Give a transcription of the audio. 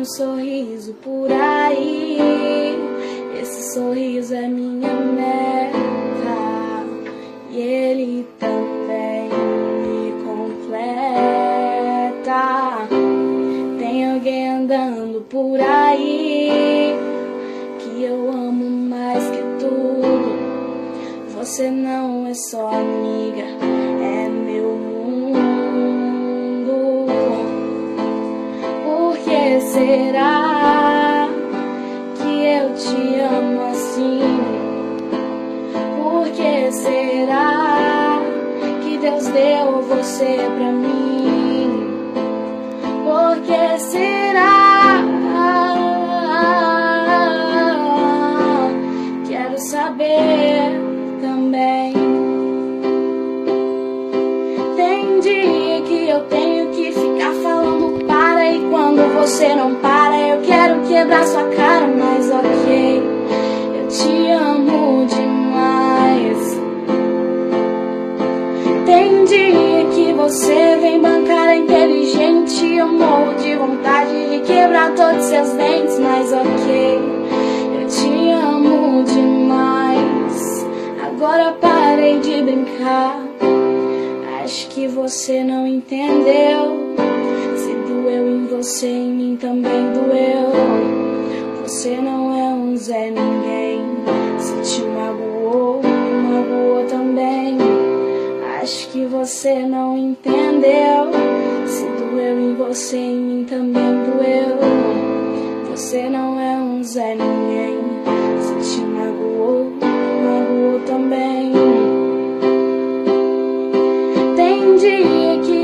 um sorriso por aí. Esse sorriso é minha meta e ele também me completa. Tem alguém andando por aí que eu amo mais que tudo. Você não é só amiga, é meu mundo. Por que será que eu te amo assim? Por que será que Deus deu você pra mim? Por que será? Quero saber também. Tem dia que eu tenho que ficar falando para, e quando você não para eu quero quebrar sua cara, mas ok, eu te amo demais. Tem dia que você vem bancar a inteligente, eu morro de vontade de quebrar todos seus dentes, mas ok, eu te amo demais. Agora parei de brincar, acho que você não entendeu. Se doeu em você, em mim também doeu. Você não é um Zé Ninguém. Se te magoou, magoou também. Acho que você não entendeu. Se doeu em você, em mim também doeu. Você não é um Zé Ninguém. Se te magoou, magoou também. Tem dia que